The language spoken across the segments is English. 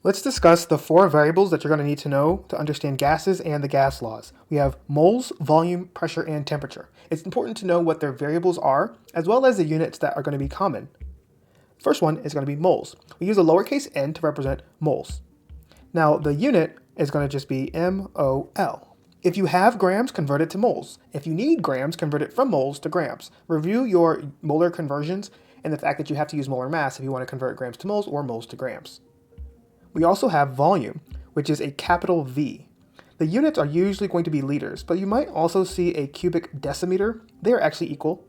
Let's discuss the four variables that you're going to need to know to understand gases and the gas laws. We have moles, volume, pressure, and temperature. It's important to know what their variables are, as well as the units that are going to be common. First one is going to be moles. We use a lowercase n to represent moles. Now, the unit is going to just be MOL. If you have grams, convert it to moles. If you need grams, convert it from moles to grams. Review your molar conversions and the fact that you have to use molar mass if you want to convert grams to moles or moles to grams. We also have volume, which is a capital V. The units are usually going to be liters, but you might also see a cubic decimeter. They are actually equal.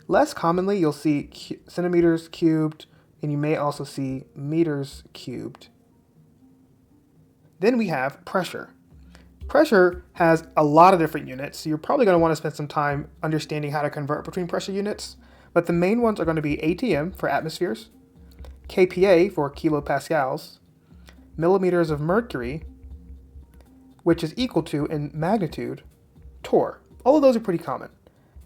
Less commonly, you'll see centimeters cubed, and you may also see meters cubed. Then we have pressure. Pressure has a lot of different units, so you're probably going to want to spend some time understanding how to convert between pressure units, but the main ones are going to be ATM for atmospheres, kPa for kilopascals, millimeters of mercury, which is equal to, in magnitude, torr. All of those are pretty common.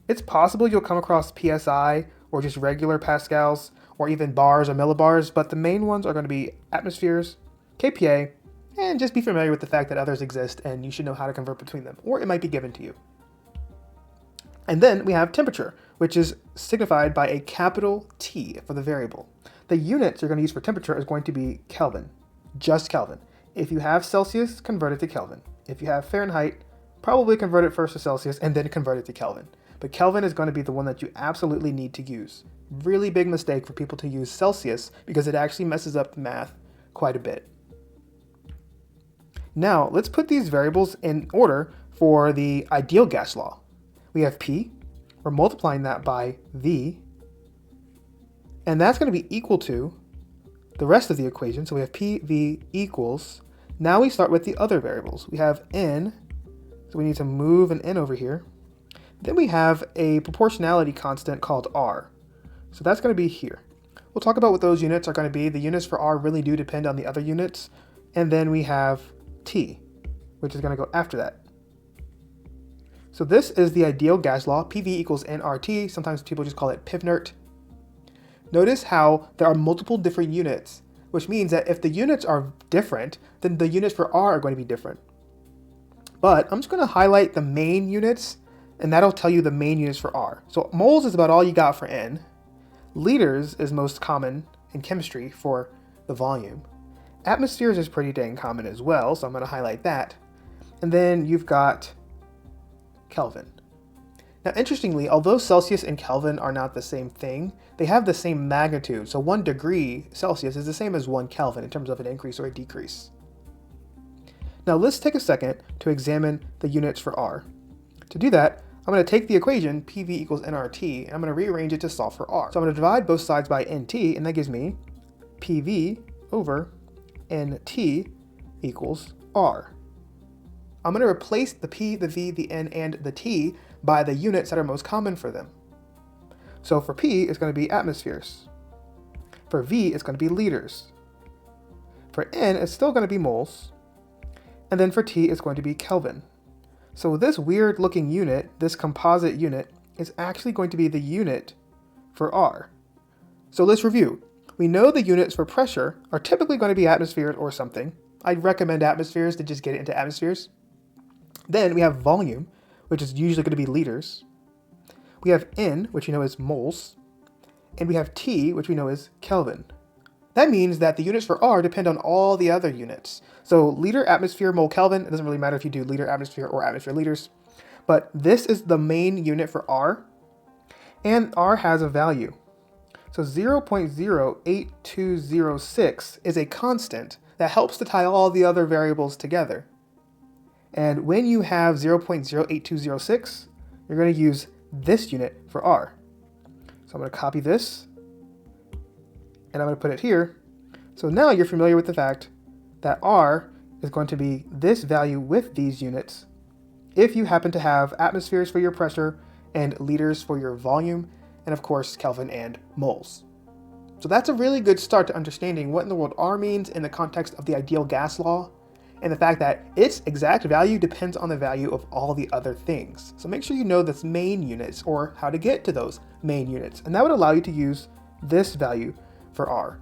It's possible you'll come across PSI or just regular pascals or even bars or millibars, but the main ones are going to be atmospheres, kPa, and just be familiar with the fact that others exist and you should know how to convert between them, or it might be given to you. And then we have temperature, which is signified by a capital T for the variable. The units you're going to use for temperature is going to be Kelvin, just Kelvin. If you have Celsius, convert it to Kelvin. If you have Fahrenheit, probably convert it first to Celsius and then convert it to Kelvin. But Kelvin is going to be the one that you absolutely need to use. Really big mistake for people to use Celsius because it actually messes up the math quite a bit. Now, let's put these variables in order for the ideal gas law. We have P, we're multiplying that by V, and that's going to be equal to the rest of the equation. So we have PV equals, now we start with the other variables. We have N, so we need to move an N over here. Then we have a proportionality constant called R. So that's going to be here. We'll talk about what those units are going to be. The units for R really do depend on the other units. And then we have T, which is going to go after that. So this is the ideal gas law, PV equals nRT. Sometimes people just call it PivNRT. Notice how there are multiple different units, which means that if the units are different, then the units for R are going to be different. But I'm just going to highlight the main units, and that'll tell you the main units for R. So moles is about all you got for N. Liters is most common in chemistry for the volume. Atmospheres is pretty dang common as well, so I'm going to highlight that. And then you've got Kelvin. Now, interestingly, although Celsius and Kelvin are not the same thing, they have the same magnitude. So 1 degree Celsius is the same as 1 Kelvin in terms of an increase or a decrease. Now, let's take a second to examine the units for R. To do that, I'm going to take the equation PV equals nRT, and I'm going to rearrange it to solve for R. So I'm going to divide both sides by NT, and that gives me PV over NT equals R. I'm going to replace the P, the V, the N, and the T by the units that are most common for them. So for P, it's going to be atmospheres. For V, it's going to be liters. For N, it's still going to be moles. And then for T, it's going to be Kelvin. So this weird looking unit, this composite unit, is actually going to be the unit for R. So let's review. We know the units for pressure are typically going to be atmospheres or something. I'd recommend atmospheres to just get it into atmospheres. Then we have volume, which is usually going to be liters. We have N, which we know is moles. And we have T, which we know is Kelvin. That means that the units for R depend on all the other units. So liter, atmosphere, mole, Kelvin, it doesn't really matter if you do liter, atmosphere, or atmosphere liters. But this is the main unit for R. And R has a value. So 0.08206 is a constant that helps to tie all the other variables together. And when you have 0.08206, you're going to use this unit for R. So I'm going to copy this, and I'm going to put it here. So now you're familiar with the fact that R is going to be this value with these units if you happen to have atmospheres for your pressure and liters for your volume, and of course Kelvin and moles. So that's a really good start to understanding what in the world R means in the context of the ideal gas law, and the fact that its exact value depends on the value of all the other things. So make sure you know the main units or how to get to those main units, and that would allow you to use this value for R.